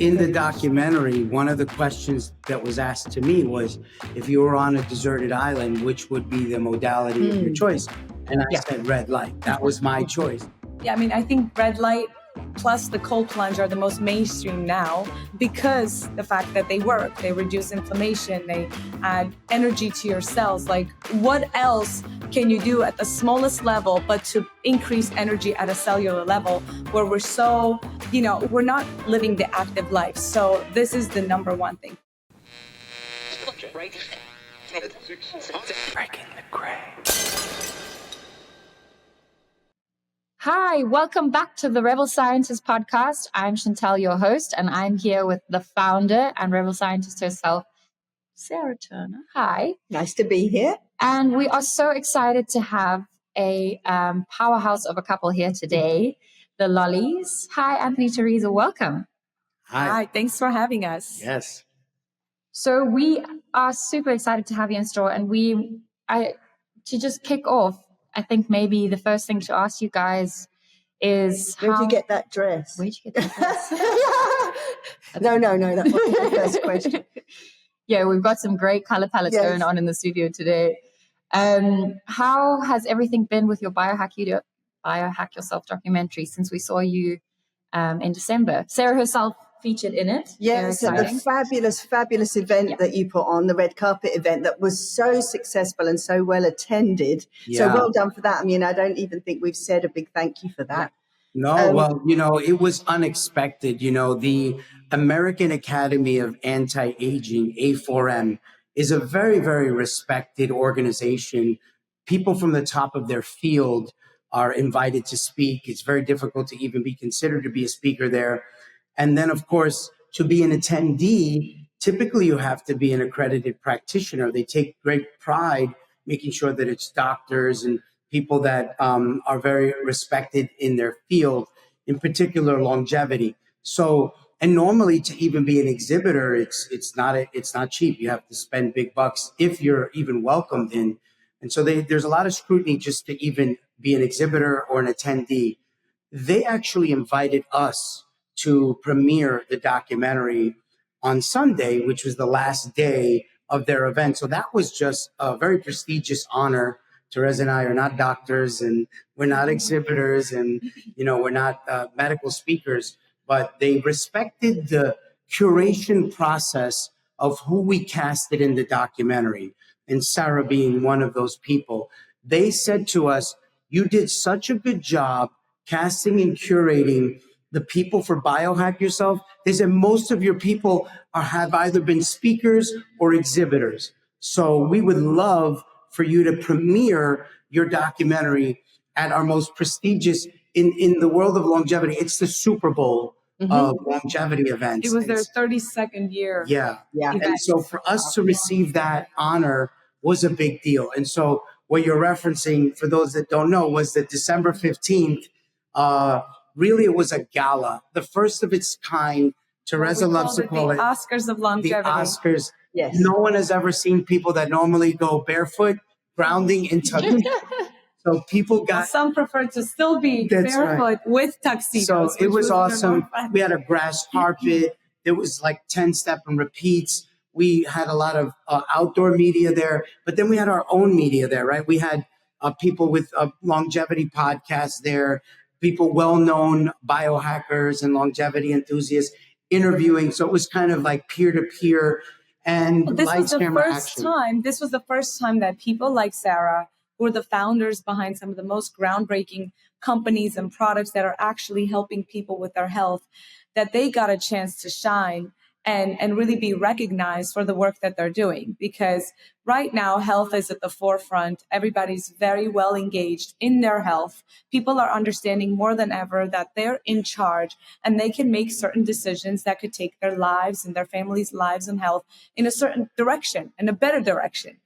In the documentary, one of the questions that was asked to me was, if you were on a deserted island, which would be the modality of your choice? And I said red light. That was my choice. Yeah, I mean, I think red light plus the cold plunge are the most mainstream now because the fact that they work, they reduce inflammation, they add energy to your cells. Like, what else can you do at the smallest level, but to increase energy at a cellular level where we're so, we're not living the active life. So this is the number one thing. Breaking the gray. Hi, welcome back to the Rebel Scientist podcast. I'm Chantel, your host, and I'm here with the founder and Rebel Scientist herself, Sarah Turner. Hi. Nice to be here. And we are so excited to have a powerhouse of a couple here today, the Lollies. Hi, Anthony, Teresa, welcome. Hi, thanks for having us. Yes. So we are super excited to have you in store, and to just kick off, I think maybe the first thing to ask you guys is Where'd you get that dress? Where'd you get that dress? No, that wasn't the first question. Yeah, we've got some great color palettes going on in the studio today. How has everything been with your Biohack Yourself documentary since we saw you in December? Sarah herself featured in it. Yes, so the fabulous event that you put on, the red carpet event that was so successful and so well attended. Yeah. So well done for that. I mean, I don't even think we've said a big thank you for that. No, well, it was unexpected. The American Academy of Anti-Aging, A4M, is a very, very respected organization. People from the top of their field are invited to speak. It's very difficult to even be considered to be a speaker there. And then, of course, to be an attendee, typically you have to be an accredited practitioner. They take great pride making sure that it's doctors and people that are very respected in their field, in particular longevity. So, and normally to even be an exhibitor, it's not cheap. You have to spend big bucks if you're even welcomed in. And so there's a lot of scrutiny just to even be an exhibitor or an attendee. They actually invited us to premiere the documentary on Sunday, which was the last day of their event. So that was just a very prestigious honor. Teresa and I are not doctors, and we're not exhibitors, and we're not medical speakers, but they respected the curation process of who we casted in the documentary, and Sarah being one of those people. They said to us, "You did such a good job casting and curating the people for Biohack Yourself." They said most of your people have either been speakers or exhibitors. So we would love for you to premiere your documentary at our most prestigious in the world of longevity. It's the Super Bowl of longevity events. It was their 32nd year. Yeah. And so for us to receive that honor was a big deal. And so what you're referencing, for those that don't know, was that December 15th, really, it was a gala, the first of its kind. Teresa loves to call it the Oscars of longevity. The Oscars. Yes. No one has ever seen people that normally go barefoot, grounding in tuxedos. So people got... Some prefer to still be barefoot with tuxedos. So it was awesome. We had a grass carpet. There was like 10 step and repeats. We had a lot of outdoor media there, but then we had our own media there, right? We had people with longevity podcasts there, people well-known biohackers and longevity enthusiasts interviewing. So it was kind of like peer-to-peer and this lights, camera, action. This was the first time that people like Sarah, who are the founders behind some of the most groundbreaking companies and products that are actually helping people with their health, that they got a chance to shine and really be recognized for the work that they're doing. Because right now, health is at the forefront. Everybody's very well engaged in their health. People are understanding more than ever that they're in charge and they can make certain decisions that could take their lives and their families' lives and health in a certain direction, in a better direction.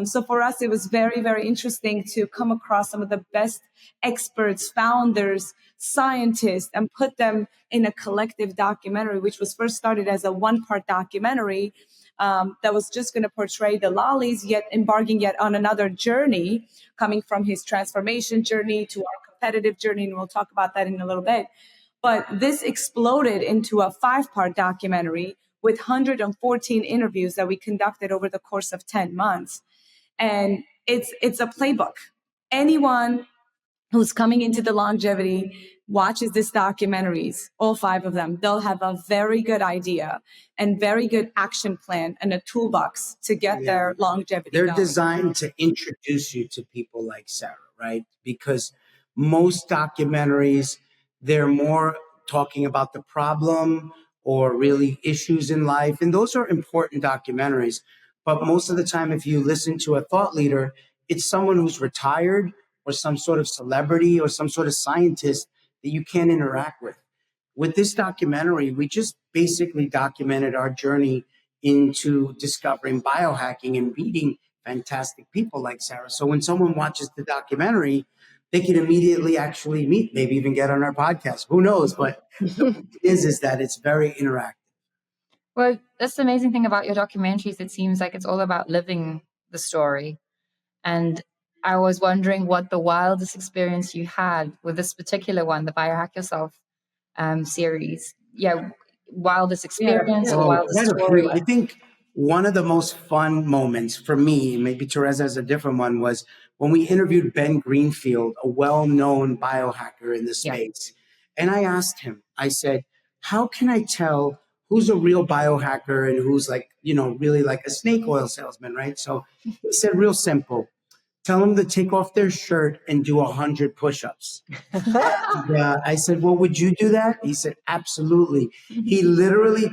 So for us, it was very, very interesting to come across some of the best experts, founders, scientists, and put them in a collective documentary, which was first started as a one-part documentary that was just going to portray the Lollies, yet embarking yet on another journey, coming from his transformation journey to our competitive journey, and we'll talk about that in a little bit. But this exploded into a 5-part documentary with 114 interviews that we conducted over the course of 10 months. And it's a playbook. Anyone who's coming into the longevity watches these documentaries, all 5 of them, they'll have a very good idea and very good action plan and a toolbox to get their longevity They're going. designed to introduce you to people like Sarah, right? Because most documentaries, they're more talking about the problem or really issues in life. And those are important documentaries. But most of the time, if you listen to a thought leader, it's someone who's retired or some sort of celebrity or some sort of scientist that you can't interact with. With this documentary, we just basically documented our journey into discovering biohacking and meeting fantastic people like Sarah. So when someone watches the documentary, they can immediately actually meet, maybe even get on our podcast. Who knows? But the point is that it's very interactive. Well, that's the amazing thing about your documentaries. It seems like it's all about living the story. And I was wondering what the wildest experience you had with this particular one, the Biohack Yourself series. Yeah, wildest experience or wildest story. I think one of the most fun moments for me, maybe Teresa has a different one, was when we interviewed Ben Greenfield, a well-known biohacker in the space. And I asked him, I said, how can I tell who's a real biohacker and who's like, really like a snake oil salesman, right? So he said, real simple. Tell them to take off their shirt and do 100 push-ups. I said, well, would you do that? He said, absolutely. He literally,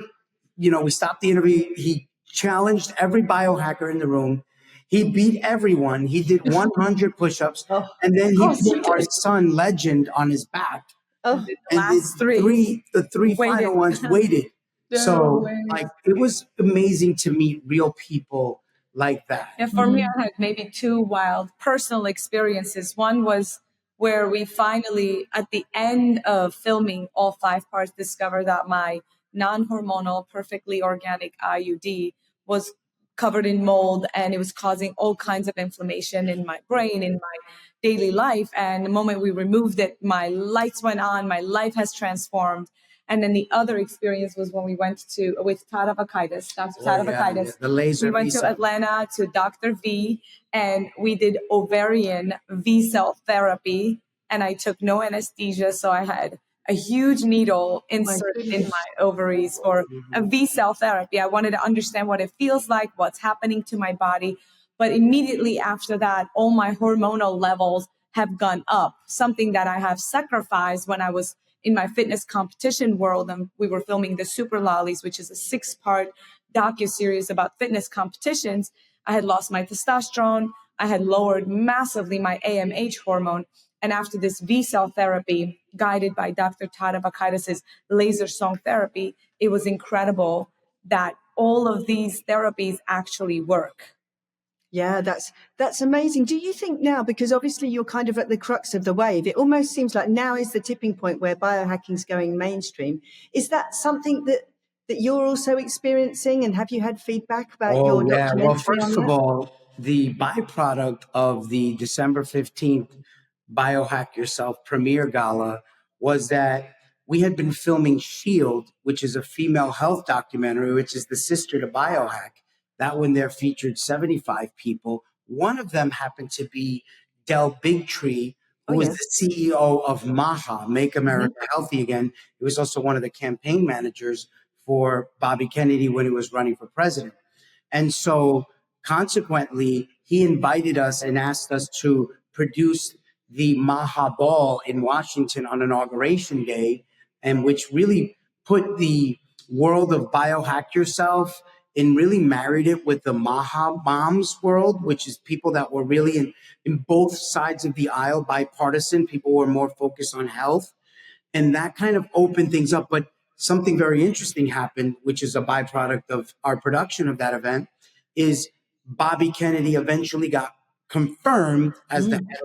we stopped the interview. He challenged every biohacker in the room. He beat everyone. He did 100 push-ups. And then he put our son Legend on his back. And the three final ones waited. So it was amazing to meet real people like that. Yeah, for me, I had maybe 2 wild personal experiences. One was where we finally, at the end of filming all 5 parts, discovered that my non-hormonal, perfectly organic IUD was covered in mold and it was causing all kinds of inflammation in my brain, in my daily life. And the moment we removed it, my lights went on, my life has transformed. And then the other experience was when we went with Dr. Tadavakaitis. The laser. We went to Atlanta to Dr. V, and we did ovarian V cell therapy. And I took no anesthesia, so I had a huge needle inserted in my ovaries for a V cell therapy. I wanted to understand what it feels like, what's happening to my body. But immediately after that, all my hormonal levels have gone up, something that I have sacrificed when I was in my fitness competition world. And we were filming the Super Lollies, which is a 6-part docuseries about fitness competitions. I had lost my testosterone. I had lowered massively my AMH hormone. And after this V cell therapy, guided by Dr. Tadavakaitis' laser song therapy, it was incredible that all of these therapies actually work. Yeah, that's amazing. Do you think now, because obviously you're kind of at the crux of the wave, it almost seems like now is the tipping point where biohacking's going mainstream. Is that something that you're also experiencing, and have you had feedback about your documentary? Well, first of all, the byproduct of the December 15th Biohack Yourself premiere gala was that we had been filming Shield, which is a female health documentary, which is the sister to Biohack. That one there featured 75 people. One of them happened to be Del Bigtree, who was the CEO of MAHA, Make America Healthy Again. He was also one of the campaign managers for Bobby Kennedy when he was running for president. And so consequently, he invited us and asked us to produce the MAHA Ball in Washington on Inauguration Day, and which really put the world of Biohack Yourself and really married it with the MAHA Moms world, which is people that were really in both sides of the aisle, bipartisan. People were more focused on health. And that kind of opened things up. But something very interesting happened, which is a byproduct of our production of that event, is Bobby Kennedy eventually got confirmed as the head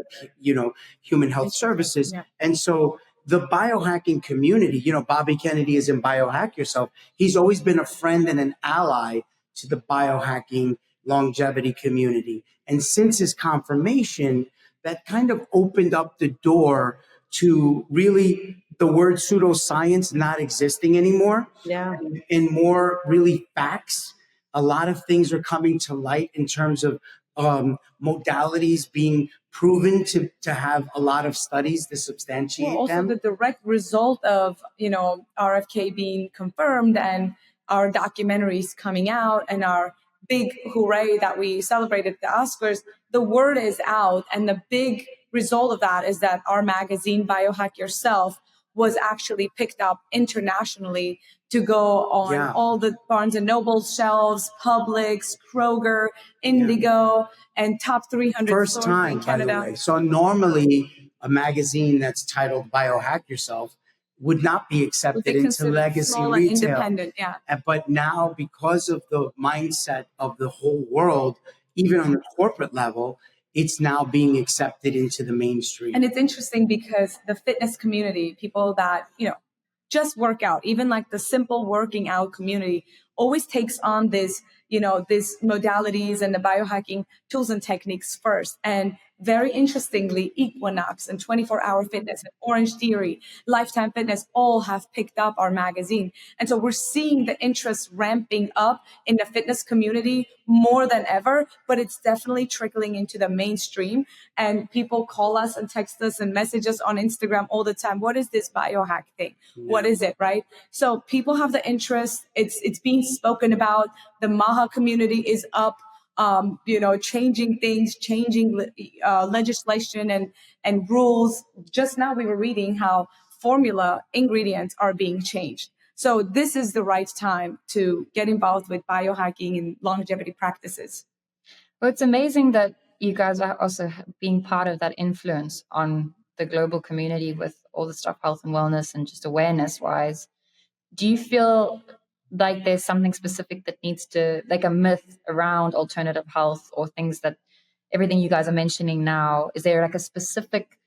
of, Human Health Services. Yeah. And so the biohacking community, Bobby Kennedy is in Biohack Yourself. He's always been a friend and an ally to the biohacking longevity community. And since his confirmation, that kind of opened up the door to really the word pseudoscience not existing anymore, Yeah. and more really facts. A lot of things are coming to light in terms of modalities being proven to have a lot of studies to substantiate Also them. the direct result of, RFK being confirmed and our documentaries coming out and our big hooray that we celebrated the Oscars, the word is out. And the big result of that is that our magazine, Biohack Yourself, was actually picked up internationally to go on all the Barnes and Noble shelves, Publix, Kroger, Indigo, and top 300 First stores time, in Canada. by the way. So normally a magazine that's titled Biohack Yourself would not be accepted into legacy small retail. And independent, yeah. But now, because of the mindset of the whole world, even on the corporate level, it's now being accepted into the mainstream. And it's interesting because the fitness community, people that, just work out, even like the simple working out community, always takes on this, these modalities and the biohacking tools and techniques first. And very interestingly, Equinox and 24-Hour Fitness and Orange Theory, Lifetime Fitness all have picked up our magazine. And so we're seeing the interest ramping up in the fitness community more than ever, but it's definitely trickling into the mainstream. And people call us and text us and message us on Instagram all the time. What is this biohack thing? What is it, right? So people have the interest. It's being spoken about. The Maha community is up. Changing things, changing legislation and rules. Just now we were reading how formula ingredients are being changed. So this is the right time to get involved with biohacking and longevity practices. Well, it's amazing that you guys are also being part of that influence on the global community with all the stuff, health and wellness and just awareness wise. Do you feel like there's something specific that needs to, like a myth around alternative health or things that everything you guys are mentioning now, is there like a specific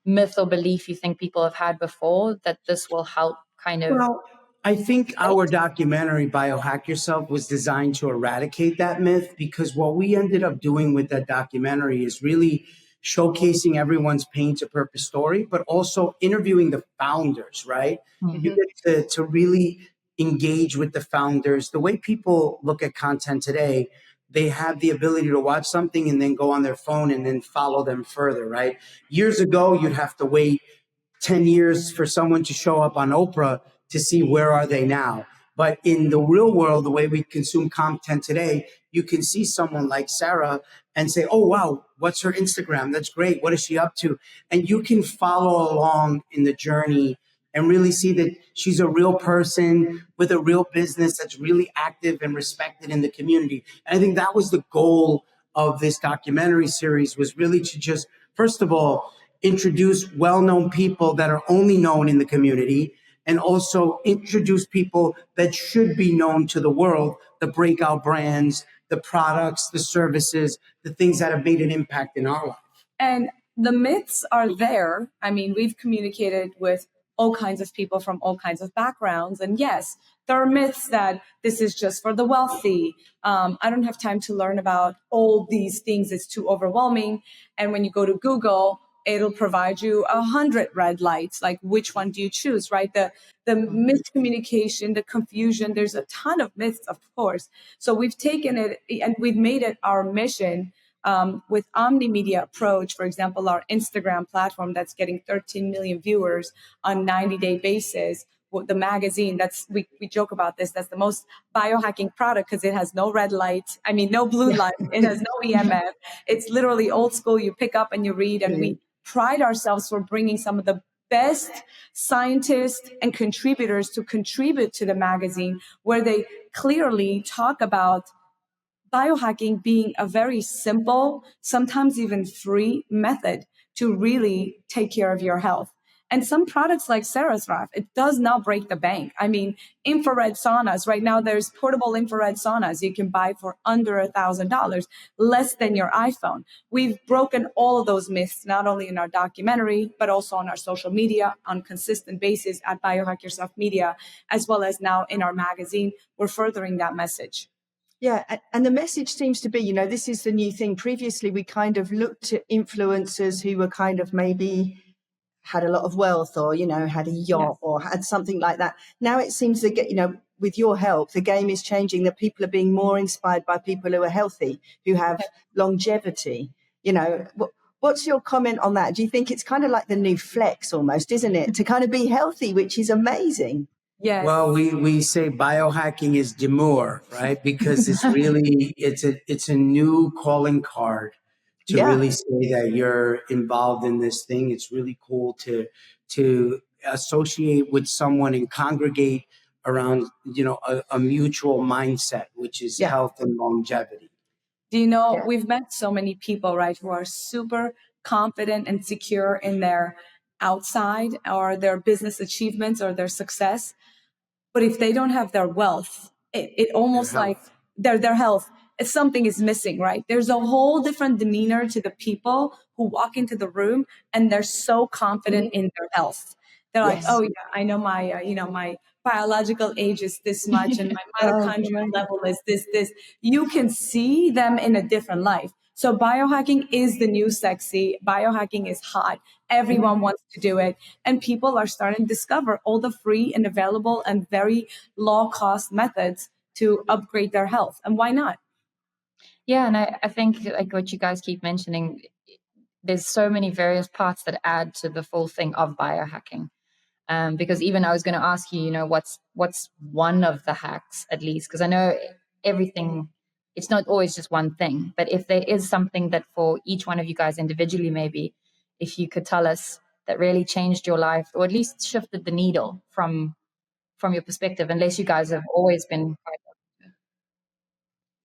myth or belief you think people have had before that this will help kind of? Well, I think our documentary, Biohack Yourself, was designed to eradicate that myth, because what we ended up doing with that documentary is really showcasing everyone's pain to purpose story, but also interviewing the founders, right? Mm-hmm. You get to really engage with the founders. The way people look at content today, they have the ability to watch something and then go on their phone and then follow them further, right? Years ago, you'd have to wait 10 years for someone to show up on Oprah to see where are they now. But in the real world, the way we consume content today, you can see someone like Sarah and say, oh, wow, what's her Instagram? That's great. What is she up to? And you can follow along in the journey and really see that she's a real person with a real business that's really active and respected in the community. And I think that was the goal of this documentary series, was really to just, first of all, introduce well-known people that are only known in the community, and also introduce people that should be known to the world, the breakout brands, the products, the services, the things that have made an impact in our life. And the myths are there. I mean, we've communicated with all kinds of people from all kinds of backgrounds. And yes, there are myths that this is just for the wealthy. I don't have time to learn about all these things. It's too overwhelming. And when you go to Google, it'll provide you 100 red lights. Like, which one do you choose, right? The miscommunication, the confusion, there's a ton of myths, of course. So we've taken it and we've made it our mission with omni-media approach. For example, our Instagram platform that's getting 13 million viewers on 90-day basis. The magazine, we joke about this, that's the most biohacking product because it has no red light. I mean, no blue light. It has no EMF. It's literally old school. You pick up and you read, and we pride ourselves for bringing some of the best scientists and contributors to contribute to the magazine, where they clearly talk about biohacking being a very simple, sometimes even free method to really take care of your health. And some products like Sarah's Wrap, it does not break the bank. I mean, infrared saunas, right now there's portable infrared saunas you can buy for under $1,000, less than your iPhone. We've broken all of those myths, not only in our documentary, but also on our social media on consistent basis at Biohack Yourself Media, as well as now in our magazine. We're furthering that message. Yeah, and the message seems to be, this is the new thing. Previously, we kind of looked at influencers who were kind of maybe had a lot of wealth, or, you know, had a yacht, or had something like that. Now it seems to get, you know, with your help, the game is changing, that people are being more inspired by people who are healthy, who have longevity. You know, what's your comment on that? Do you think it's kind of like the new flex almost, isn't it? To kind of be healthy, which is amazing. Yes. Well, we say biohacking is demure, right? Because it's really it's a new calling card to really say that you're involved in this thing. It's really cool to associate with someone and congregate around, you know, a mutual mindset, which is health and longevity. Do you know, we've met so many people, right, who are super confident and secure in their outside or their business achievements or their success. But if they don't have their wealth, it almost like their health, something is missing, right? There's a whole different demeanor to the people who walk into the room and they're so confident in their health. They're like, oh yeah, I know my, my biological age is this much and my mitochondrial level is this. You can see them in a different life. So biohacking is the new sexy. Biohacking is hot. Everyone wants to do it. And people are starting to discover all the free and available and very low cost methods to upgrade their health. And why not? Yeah, and I think like what you guys keep mentioning, there's so many various parts that add to the full thing of biohacking. Because even I was going to ask you, you know, what's one of the hacks at least? Because I know everything, it's not always just one thing. But if there is something that for each one of you guys individually, maybe if you could tell us that really changed your life, or at least shifted the needle from your perspective, unless you guys have always been quite.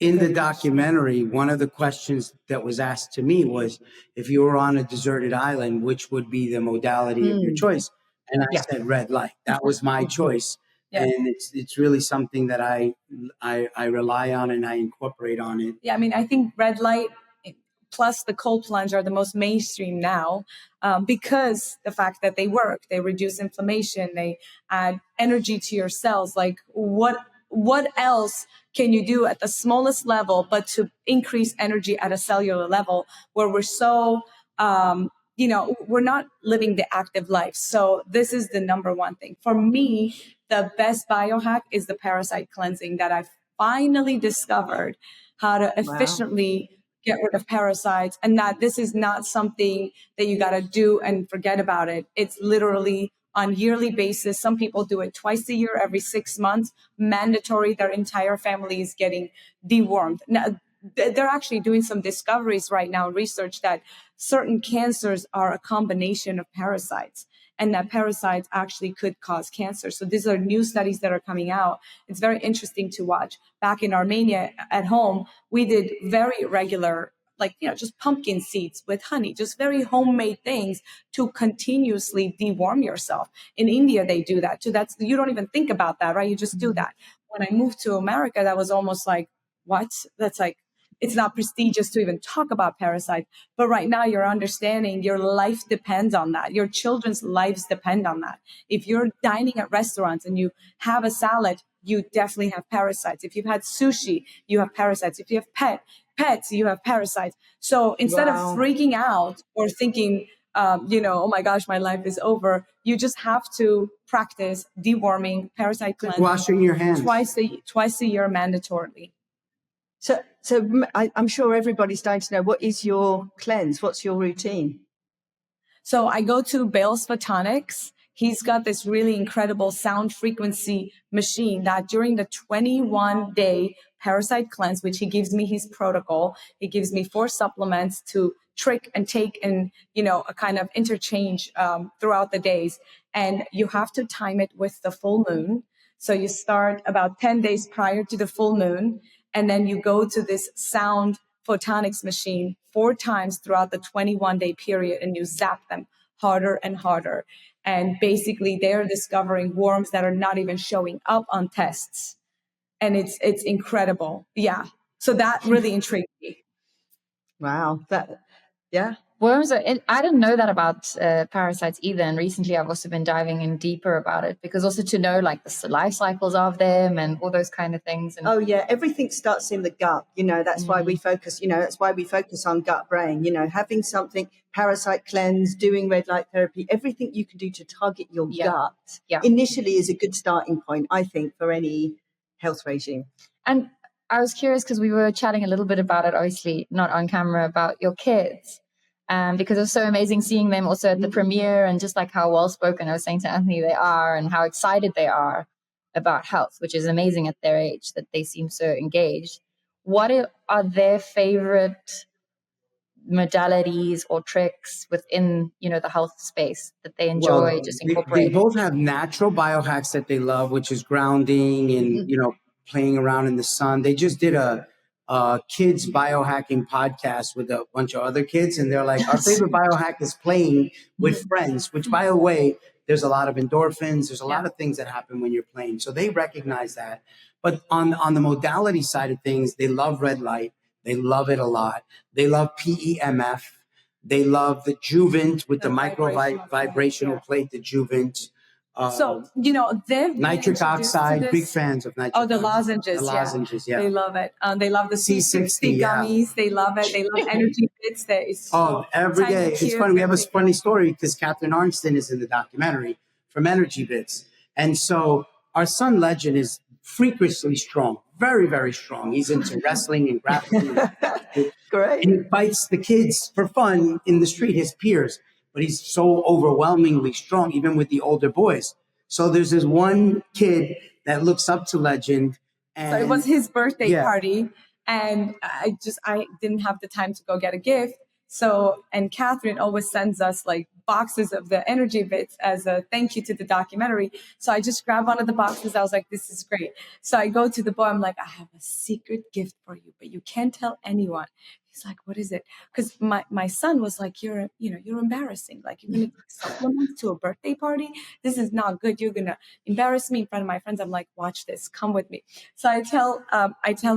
In the documentary, one of the questions that was asked to me was, if you were on a deserted island, which would be the modality of your choice? And I said red light. That was my choice. And it's really something that I rely on and I incorporate on it. Yeah, I mean, I think red light plus the cold plunge are the most mainstream now, because the fact that they work, they reduce inflammation, they add energy to your cells. Like what else can you do at the smallest level, but to increase energy at a cellular level where we're so, we're not living the active life. So this is the number one thing. For me, the best biohack is the parasite cleansing that I've finally discovered how to efficiently get rid of parasites, and that this is not something that you got to do and forget about it. It's literally on yearly basis. Some people do it twice a year, every 6 months, mandatory. Their entire family is getting dewormed. Now, they're actually doing some discoveries right now, research that certain cancers are a combination of parasites, and that parasites actually could cause cancer. So these are new studies that are coming out. It's very interesting to watch. Back in Armenia at home, we did very regular, like, just pumpkin seeds with honey, just very homemade things to continuously deworm yourself. In India, they do that too. You don't even think about that, right? You just do that. When I moved to America, that was almost like, what? That's like, it's not prestigious to even talk about parasites. But right now you're understanding your life depends on that. Your children's lives depend on that. If you're dining at restaurants and you have a salad, you definitely have parasites. If you've had sushi, you have parasites. If you have pets, you have parasites. So instead of freaking out or thinking, oh my gosh, my life is over, you just have to practice deworming, parasite cleansing, washing your hands twice a year mandatorily. So I'm sure everybody's dying to know, what is your cleanse? What's your routine? So I go to Bale's Photonics. He's got this really incredible sound frequency machine that during the 21-day parasite cleanse, which he gives me his protocol, he gives me 4 supplements to trick and take and, a kind of interchange throughout the days. And you have to time it with the full moon. So you start about 10 days prior to the full moon, and then you go to this sound photonics machine 4 times throughout the 21-day period, and you zap them harder and harder. And basically they're discovering worms that are not even showing up on tests. And it's incredible. Yeah. So that really intrigued me. Wow. Yeah. Worms are, I didn't know that about parasites either. And recently I've also been diving in deeper about it, because also to know like the life cycles of them and all those kind of things. And oh yeah, everything starts in the gut. That's why we focus, that's why we focus on gut brain, having something, parasite cleanse, doing red light therapy, everything you can do to target your gut initially is a good starting point, I think, for any health regime. And I was curious because we were chatting a little bit about it, obviously not on camera, about your kids. Because it was so amazing seeing them also at the premiere, and just like how well spoken I was saying to Anthony they are, and how excited they are about health, which is amazing at their age that they seem so engaged. What are their favorite modalities or tricks within the health space that they enjoy just They incorporating? both have natural biohacks that they love, which is grounding and playing around in the sun. They just did a kids biohacking podcast with a bunch of other kids, and they're like, our favorite biohack is playing with friends, which, by the way, there's a lot of endorphins, there's a lot of things that happen when you're playing, so they recognize that. But on the modality side of things, they love red light. They love it a lot. They love PEMF. They love the Juvent with the micro vibrational plate, the Juvent. So, they've nitric oxide, big fans of nitric oxide. Oh, the lozenges. The lozenges, yeah. They love it. They love the C60 gummies. They love it. They love energy bits. Every day. It's funny. We have a funny story because Catherine Arnston is in the documentary from Energy Bits. And so our son Legend is freakishly strong, very, very strong. He's into wrestling and grappling. Great. And he fights the kids for fun in the street, his peers. But he's so overwhelmingly strong, even with the older boys. So there's this one kid that looks up to Legend. And so it was his birthday party. And I didn't have the time to go get a gift. So, and Catherine always sends us like boxes of the energy bits as a thank you to the documentary. So I just grabbed one of the boxes. I was like, this is great. So I go to the boy. I'm like, I have a secret gift for you, but you can't tell anyone. He's like, what is it? Because my son was like, you're embarrassing. Like, you're going to supplement to a birthday party. This is not good. You're going to embarrass me in front of my friends. I'm like, watch this. Come with me. So I tell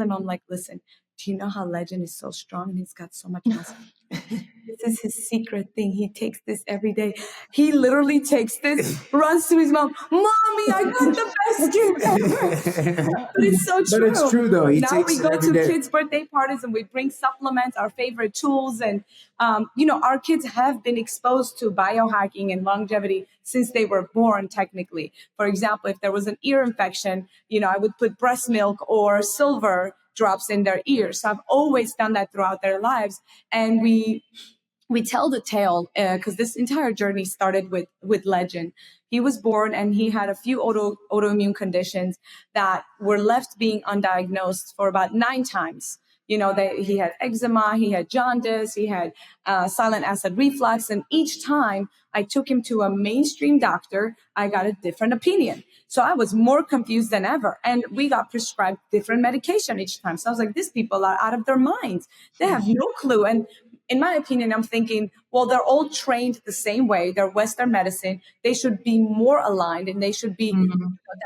him, I'm like, listen, do you know how Legend is so strong and he's got so much muscle? This is his secret thing. He takes this every day. He literally takes this, runs to his mom. Mommy, I got the best gift ever. But it's so true. But it's true, though. Now we go to kids' birthday parties and we bring supplements, our favorite tools. And, our kids have been exposed to biohacking and longevity since they were born, technically. For example, if there was an ear infection, I would put breast milk or silver drops in their ears. So I've always done that throughout their lives. And we tell the tale because this entire journey started with Legend. He was born and he had a few autoimmune conditions that were left being undiagnosed for about 9 times. He had eczema, he had jaundice, he had silent acid reflux. And each time I took him to a mainstream doctor, I got a different opinion. So I was more confused than ever. And we got prescribed different medication each time. So I was like, these people are out of their minds. They have no clue. And in my opinion, I'm thinking, well, they're all trained the same way. They're Western medicine. They should be more aligned and they should be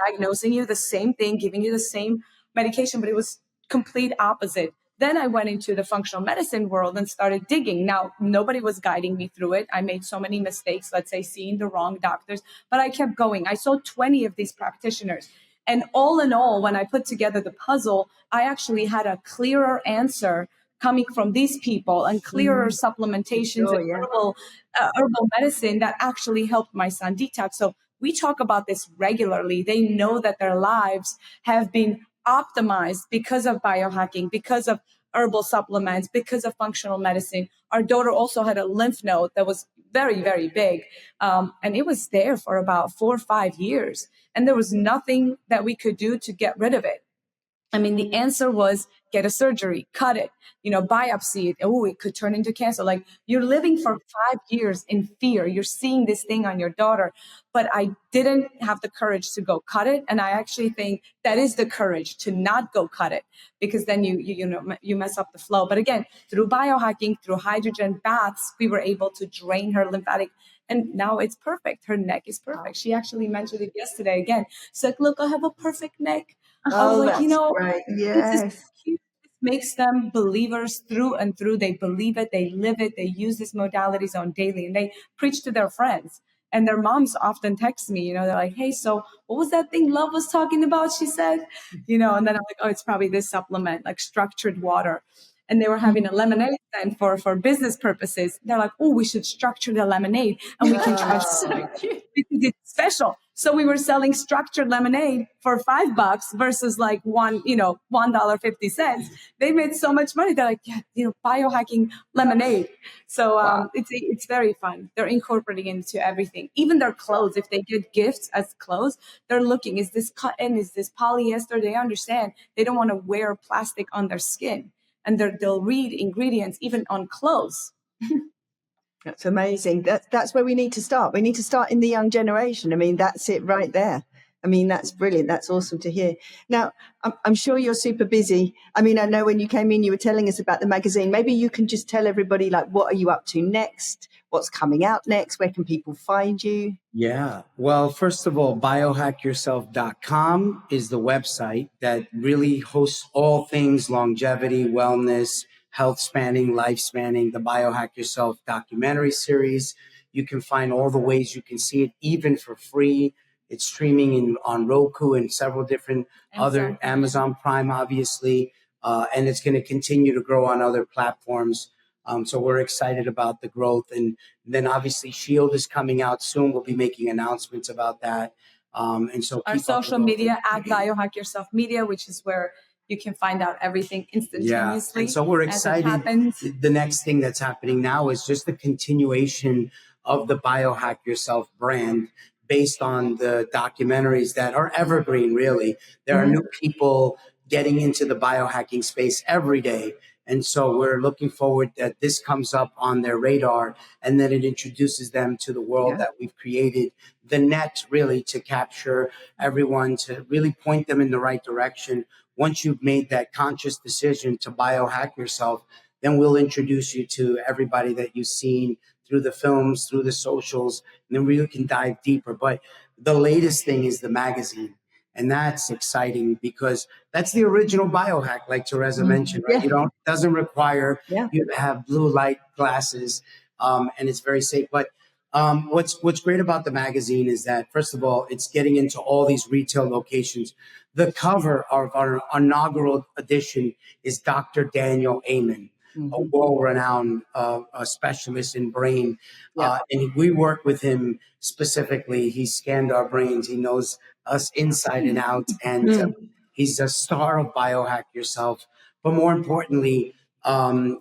diagnosing you the same thing, giving you the same medication. But it was complete opposite. Then I went into the functional medicine world and started digging. Now, nobody was guiding me through it. I made so many mistakes, let's say seeing the wrong doctors, but I kept going. I saw 20 of these practitioners. And all in all, when I put together the puzzle, I actually had a clearer answer coming from these people and clearer supplementations and herbal medicine that actually helped my son detox. So we talk about this regularly. They know that their lives have been optimized because of biohacking, because of herbal supplements, because of functional medicine. Our daughter also had a lymph node that was very, very big. And it was there for about 4 or 5 years. And there was nothing that we could do to get rid of it. I mean, the answer was get a surgery, cut it, biopsy it. Oh, it could turn into cancer. Like, you're living for 5 years in fear. You're seeing this thing on your daughter. But I didn't have the courage to go cut it. And I actually think that is the courage to not go cut it, because then you mess up the flow. But again, through biohacking, through hydrogen baths, we were able to drain her lymphatic. And now it's perfect. Her neck is perfect. She actually mentioned it yesterday again. She's like, look, I have a perfect neck. I was like, right. Yes. This is makes them believers through and through. They believe it, they live it, they use these modalities on daily, and they preach to their friends. And their moms often text me, they're like, hey, so what was that thing Love was talking about? She said, and then I'm like, oh, it's probably this supplement, like structured water. And they were having a lemonade then for business purposes. They're like, oh, we should structure the lemonade and we can charge because it's special. So we were selling structured lemonade for $5 versus like $1.50. They made so much money. They're like, yeah, biohacking lemonade. So it's very fun. They're incorporating into everything, even their clothes. If they get gifts as clothes, they're looking, is this cotton? Is this polyester? They understand they don't want to wear plastic on their skin. And they'll read ingredients even on clothes. That's amazing. That's where we need to start. We need to start in the young generation. I mean, that's it right there. I mean, that's brilliant. That's awesome to hear. Now, I'm sure you're super busy. I mean, I know when you came in, you were telling us about the magazine. Maybe you can just tell everybody, like, what are you up to next? What's coming out next? Where can people find you? Yeah. Well, first of all, biohackyourself.com is the website that really hosts all things longevity, wellness, health spanning, life spanning, the Biohack Yourself documentary series. You can find all the ways you can see it, even for free. It's streaming on Roku and several different other Amazon Prime, obviously, and it's going to continue to grow on other platforms. So we're excited about the growth. And then obviously Shield is coming out soon. We'll be making announcements about that. And so our social media at Biohack Yourself Media, which is where you can find out everything instantaneously. Yeah. And so we're excited. The next thing that's happening now is just the continuation of the Biohack Yourself brand based on the documentaries that are evergreen, really. There are new people getting into the biohacking space every day. And so we're looking forward that this comes up on their radar and then it introduces them to the world that we've created, the net really to capture everyone, to really point them in the right direction. Once you've made that conscious decision to biohack yourself, then we'll introduce you to everybody that you've seen through the films, through the socials, and then we can dive deeper. But the latest thing is the magazine. And that's exciting because that's the original biohack, like Teresa mentioned, right? Doesn't require you to have blue light glasses, and it's very safe. But what's great about the magazine is that, first of all, it's getting into all these retail locations. The cover of our inaugural edition is Dr. Daniel Amen, a world-renowned specialist in brain. And we work with him specifically. He scanned our brains. He knows us inside and out. And he's a star of Biohack Yourself. But more importantly,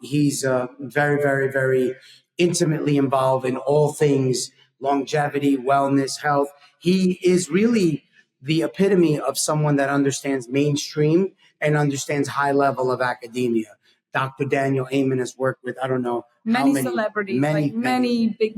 he's very, very, very intimately involved in all things longevity, wellness, health. He is really the epitome of someone that understands mainstream and understands high level of academia. Dr. Daniel Amen has worked with, I don't know, many celebrities, many big,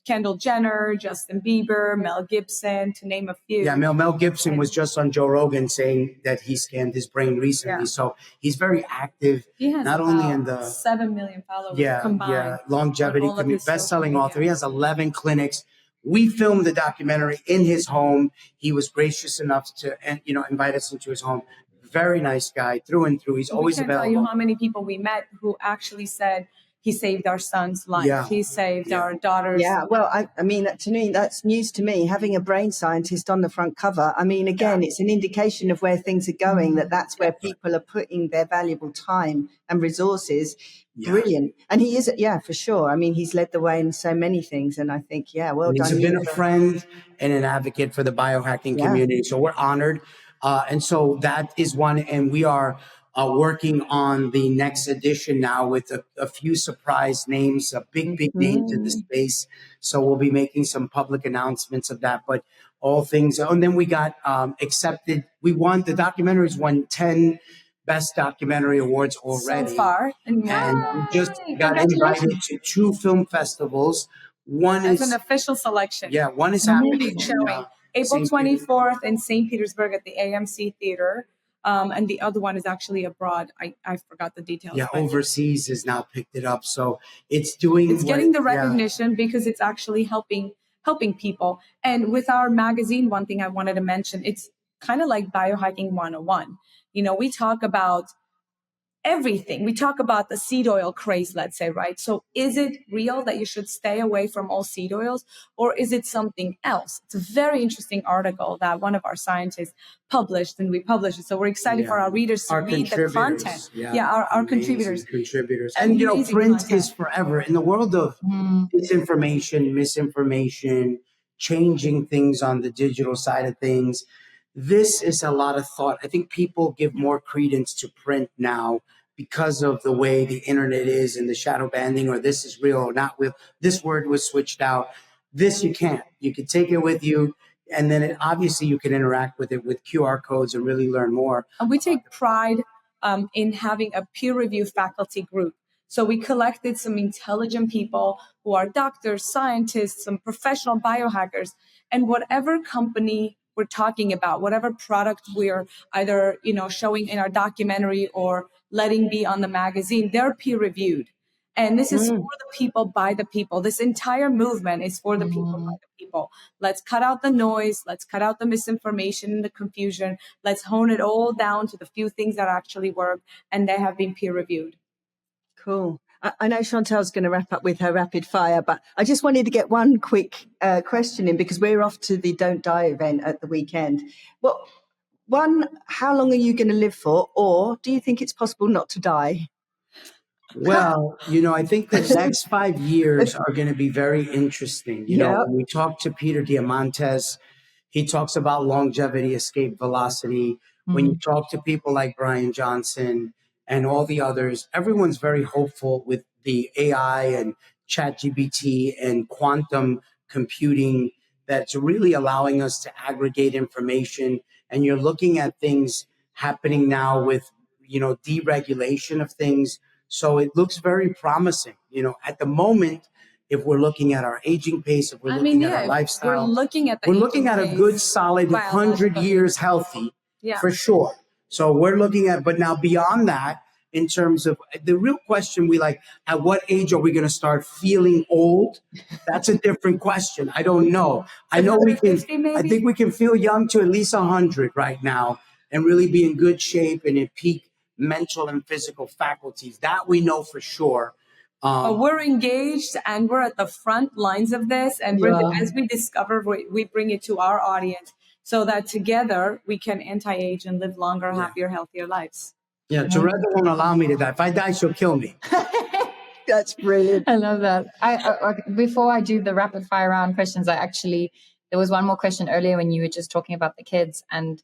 Kendall Jenner, Justin Bieber, Mel Gibson, to name a few. Yeah, Mel Gibson was just on Joe Rogan saying that he scanned his brain recently. So he's very active. He has not only in the 7 million followers combined. Longevity, best-selling author. He has 11 clinics. We filmed the documentary in his home. He was gracious enough to, invite us into his home. Very nice guy through and through. He's always available. I can't tell you how many people we met who actually said he saved our son's life. Yeah. He saved our daughter's. Yeah, well, I mean, to me, that's news to me. Having a brain scientist on the front cover. I mean, again, it's an indication of where things are going, that's where people are putting their valuable time and resources. Yeah. Brilliant. And he is, for sure. I mean, he's led the way in so many things. And I think, well done. He's been a friend and an advocate for the biohacking community. So we're honored. And so that is one. And we are working on the next edition now with a few surprise names, big names in the space. So we'll be making some public announcements of that. But all things. And then we got accepted. The documentaries won 10 Best Documentary Awards already. So far. And we just got invited to 2 film festivals. One is an official selection. Yeah, one is happening. April 24th in St. Petersburg at the AMC Theater. And the other one is actually abroad. I forgot the details. Yeah, overseas has now picked it up. So it's getting the recognition because it's actually helping people. And with our magazine, one thing I wanted to mention, it's kind of like Biohacking 101. We talk about everything. We talk about the seed oil craze, let's say, right? So is it real that you should stay away from all seed oils, or is it something else? It's a very interesting article that one of our scientists published, and we published it. So we're excited for our readers to read the content. Yeah, our contributors. And, print is forever. In the world of disinformation, misinformation, changing things on the digital side of things, this is a lot of thought. I think people give more credence to print now because of the way the internet is and the shadow banding, or this is real or not real. This word was switched out. This you can't. You can take it with you, and then obviously you can interact with it with QR codes and really learn more. And we take pride in having a peer-reviewed faculty group. So we collected some intelligent people who are doctors, scientists, some professional biohackers, and whatever company we're talking about, whatever product we're either showing in our documentary or letting be on the magazine, they're peer-reviewed. And this is for the people, by the people. This entire movement is for the people, by the people. Let's cut out the noise. Let's cut out the misinformation and the confusion. Let's hone it all down to the few things that actually work, and they have been peer-reviewed. Cool. I know Chantel's going to wrap up with her rapid fire, but I just wanted to get one quick question in, because we're off to the Don't Die event at the weekend. Well, how long are you going to live for, or do you think it's possible not to die? Well, I think the next 5 years are going to be very interesting. When we talk to Peter Diamandis, he talks about longevity, escape velocity. When you talk to people like Brian Johnson and all the others, everyone's very hopeful with the AI and ChatGPT and quantum computing that's really allowing us to aggregate information. And you're looking at things happening now with, deregulation of things. So it looks very promising. At the moment, if we're looking at our aging pace, if we're looking at our lifestyle, we're looking at a good solid 100 years healthy, for sure. So we're looking at, but now beyond that, in terms of the real question, at what age are we going to start feeling old? That's a different question. I don't know. I know we can, I think we can feel young to at least 100 right now and really be in good shape and in peak mental and physical faculties. That we know for sure. We're engaged and we're at the front lines of this. And as we discover, we bring it to our audience so that together we can anti-age and live longer, happier, healthier lives. Yeah, Teresa won't allow me to die. If I die, she'll kill me. That's brilliant. I love that. Before I do the rapid fire round questions, there was one more question earlier when you were just talking about the kids, and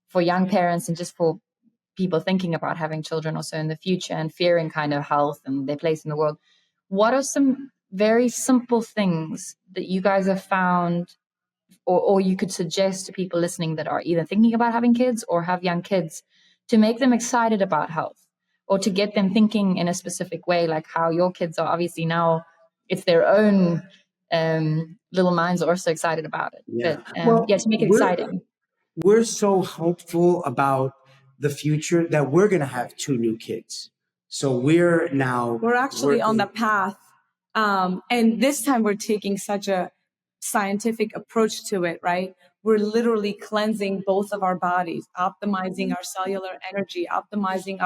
for young parents and just for people thinking about having children also in the future and fearing kind of health and their place in the world. What are some very simple things that you guys have found or you could suggest to people listening that are either thinking about having kids or have young kids to make them excited about health, or to get them thinking in a specific way, like how your kids are obviously now, it's their own little minds are also excited about it. Yeah. But to make it exciting. We're so hopeful about the future that we're going to have 2 new kids. So we're actually on the path. And this time we're taking such a scientific approach to it, right? We're literally cleansing both of our bodies, optimizing our cellular energy, optimizing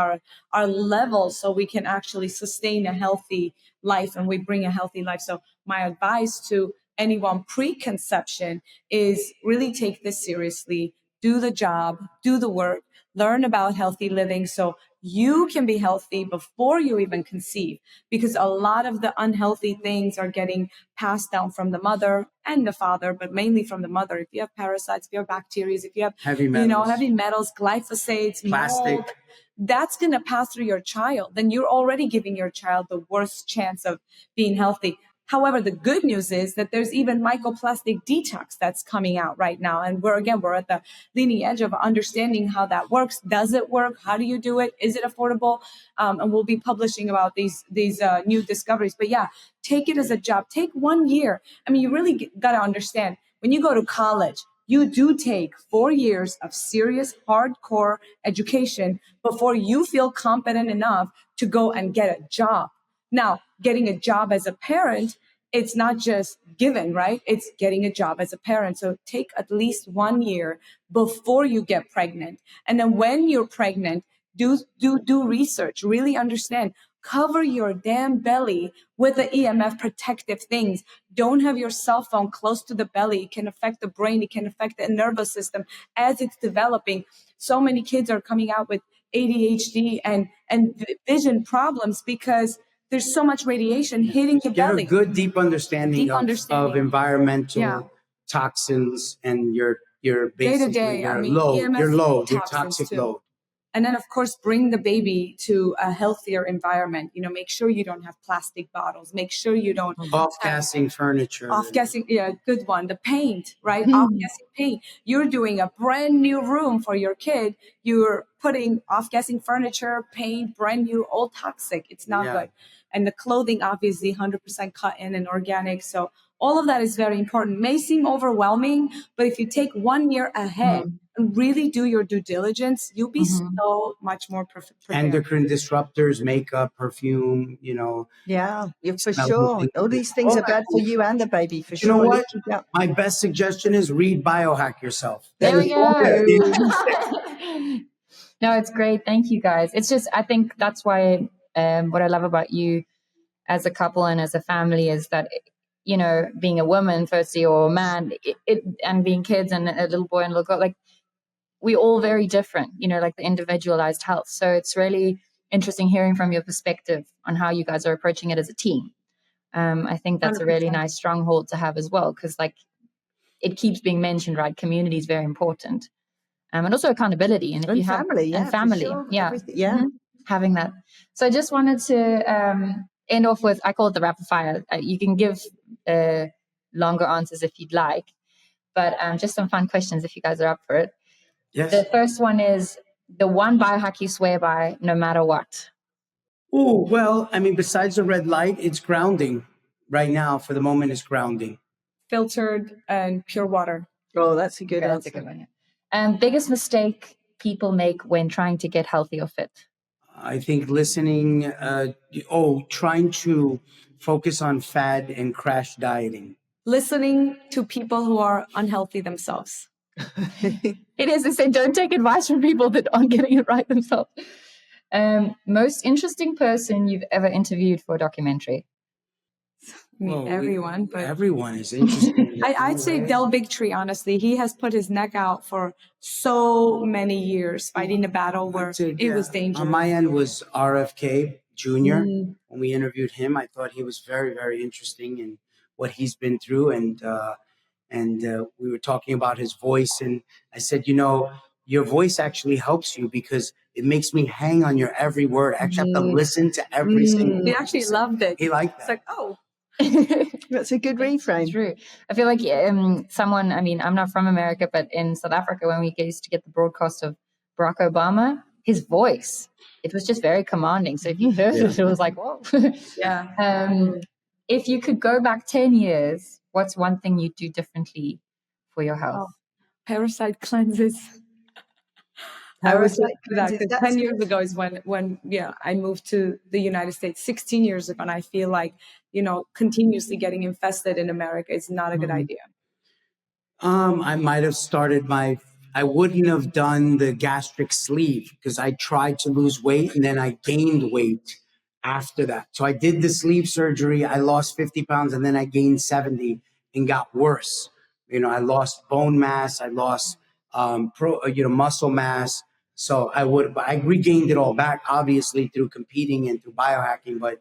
our levels so we can actually sustain a healthy life and we bring a healthy life. So my advice to anyone pre-conception is really take this seriously, do the job, do the work, learn about healthy living so you can be healthy before you even conceive, because a lot of the unhealthy things are getting passed down from the mother and the father, but mainly from the mother. If you have parasites, if you have bacteria, if you have heavy metals, glyphosates, plastic, mold, that's going to pass through your child. Then you're already giving your child the worst chance of being healthy. However, the good news is that there's even microplastic detox that's coming out right now. And we're at the leading edge of understanding how that works. Does it work? How do you do it? Is it affordable? And we'll be publishing about these new discoveries. But take it as a job. Take 1 year. I mean, you really got to understand, when you go to college, you do take 4 years of serious, hardcore education before you feel competent enough to go and get a job. Now, getting a job as a parent, it's not just given, right? It's getting a job as a parent. So take at least 1 year before you get pregnant. And then when you're pregnant, Do research, really understand. Cover your damn belly with the EMF protective things. Don't have your cell phone close to the belly. It can affect the brain. It can affect the nervous system as it's developing. So many kids are coming out with ADHD and vision problems because there's so much radiation hitting the Get belly. a good deep understanding of environmental toxins and your basically day-to-day, your EMF your toxins toxic too. load. And then, of course, bring the baby to a healthier environment. Make sure you don't have plastic bottles. Make sure you don't Off-gassing furniture. Off-gassing, yeah, good one. The paint, right? Off-gassing paint. You're doing a brand new room for your kid. You're putting off-gassing furniture, paint, brand new, all toxic. It's not good. And the clothing, obviously, 100% cotton and organic. So all of that is very important. May seem overwhelming, but if you take 1 year ahead and really do your due diligence, you'll be so much more prepared. Endocrine disruptors, makeup, perfume, Yeah, for sure. All these things are bad for you and the baby, for sure. You know what? My best suggestion is read Biohack Yourself. There we go. No, it's great. Thank you, guys. It's just, I think that's why what I love about you as a couple and as a family is that, being a woman, firstly, or a man, and being kids and a little boy and a little girl, like, we're all very different, like the individualized health. So it's really interesting hearing from your perspective on how you guys are approaching it as a team. I think that's 100%. A really nice stronghold to have as well, because like it keeps being mentioned, right? Community is very important. And also accountability. And if you have family, having that. So I just wanted to end off with, I call it the rapid fire. You can give longer answers if you'd like, but just some fun questions if you guys are up for it. Yes. The first one is the one biohack you swear by no matter what. Oh, well, besides the red light, it's grounding. Right now, for the moment, it's grounding. Filtered and pure water. Oh, that's a good answer. That's a good one. Biggest mistake people make when trying to get healthy or fit? I think listening, trying to focus on fad and crash dieting. Listening to people who are unhealthy themselves. It is. They say don't take advice from people that aren't getting it right themselves. Most interesting person you've ever interviewed for a documentary? Everyone, but everyone is interesting. I'd say Del Bigtree, honestly. He has put his neck out for so many years fighting a battle where it was dangerous. On my end was RFK Jr. When we interviewed him, I thought he was very, very interesting in what he's been through. And we were talking about his voice. And I said, your voice actually helps you because it makes me hang on your every word. I actually have to listen to every single word. He actually loved it. He liked that. It's like, oh. That's a good reframe. True. I feel like someone, I'm not from America, but in South Africa, when we used to get the broadcast of Barack Obama, his voice, it was just very commanding. So if you heard it, it was like, whoa. If you could go back 10 years, what's one thing you'd do differently for your health? Parasite cleanses. I was like that. 10 years ago is when I moved to the United States 16 years ago. And I feel like, continuously getting infested in America is not a good idea. I might have started I wouldn't have done the gastric sleeve because I tried to lose weight and then I gained weight after that. So I did the sleeve surgery. I lost 50 pounds and then I gained 70 and got worse. I lost bone mass. I lost muscle mass. So I regained it all back, obviously through competing and through biohacking, but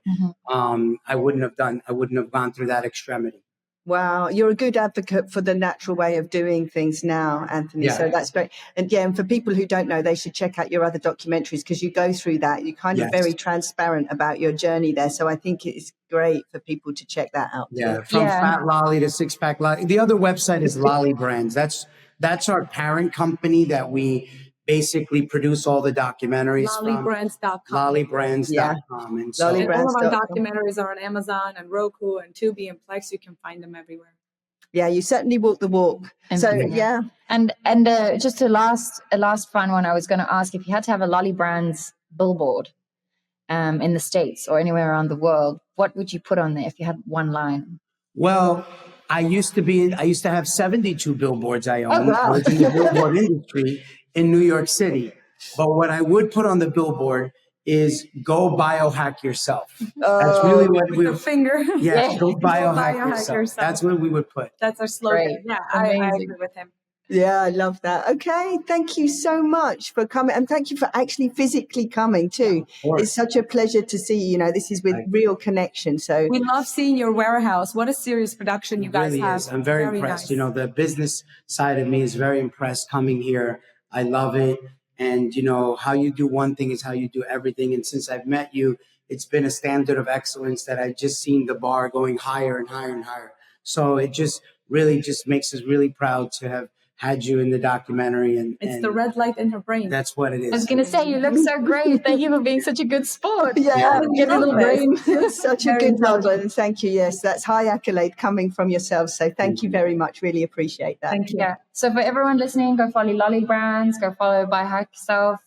I wouldn't have gone through that extremity. Wow, you're a good advocate for the natural way of doing things now, Anthony. Yeah. So that's great. And for people who don't know, they should check out your other documentaries because you go through that. You're kind of very transparent about your journey there. So I think it's great for people to check that out. Yeah, from Fat Lolly to Six Pack Lolly. The other website is Lolly Brands. That's our parent company that we basically produce all the documentaries Lollybrands.com. Lollybrands.com. And all of our documentaries are on Amazon and Roku and Tubi and Plex. You can find them everywhere. Yeah, you certainly walk the walk. So, And just a last fun one, I was going to ask if you had to have a Lolly Brands billboard in the States or anywhere around the world, what would you put on there if you had one line? Well, I used to have 72 billboards I owned. I was in the billboard industry in New York City. But what I would put on the billboard is go biohack yourself. That's really what we the finger. Yeah, go biohack biohack yourself. yourself. That's what we would put. That's our slogan. Great. Yeah, I Amazing. agree with him. Yeah, I love that. Okay, thank you so much for coming, and thank you for actually physically coming too. It's such a pleasure to see you. You know, this is with real connection. So we love seeing your warehouse. What a serious production you guys really have. Is. I'm very impressed. Nice. You know, the business side of me is very impressed coming here. I love it. And, you know, how you do one thing is how you do everything. And since I've met you, it's been a standard of excellence that I've just seen the bar going higher and higher and higher. So it just really just makes us really proud to have had you in the documentary. And it's the red light in her brain. That's what it is. I was going to say, you look so great. Thank you for being such a good sport. Yeah. Get a little brain. Such a good job. And thank you. Yes, that's high accolade coming from yourselves. So thank you very much. Really appreciate that. Thank you. Yeah. So for everyone listening, go follow Lolly Brands, go follow Biohack Yourself,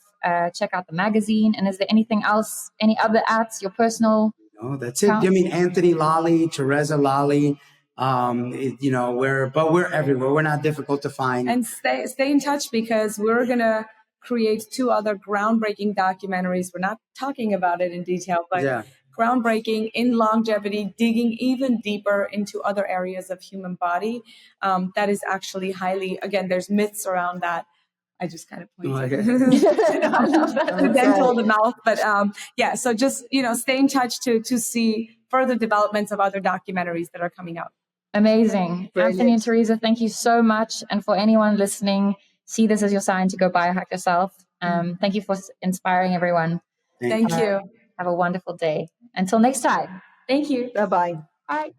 check out the magazine. And is there anything else, any other ads, your personal? No, that's it. I mean, Anthony Lolly, Teresa Lolly. You know, we're everywhere. We're not difficult to find. And stay in touch, because we're gonna create 2 other groundbreaking documentaries. We're not talking about it in detail, but groundbreaking in longevity, digging even deeper into other areas of human body. That is actually highly, again, there's myths around that. I just kind of pointed. I love that. The dental, the mouth, but yeah. So just, you know, stay in touch to see further developments of other documentaries that are coming out. Amazing. Brilliant. Anthony and Teresa, thank you so much. And for anyone listening, see this as your sign to go biohack yourself. Thank you for inspiring everyone. Thank you. Have a wonderful day. Until next time. Thank you. Bye-bye. Bye.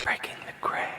Breaking the gray.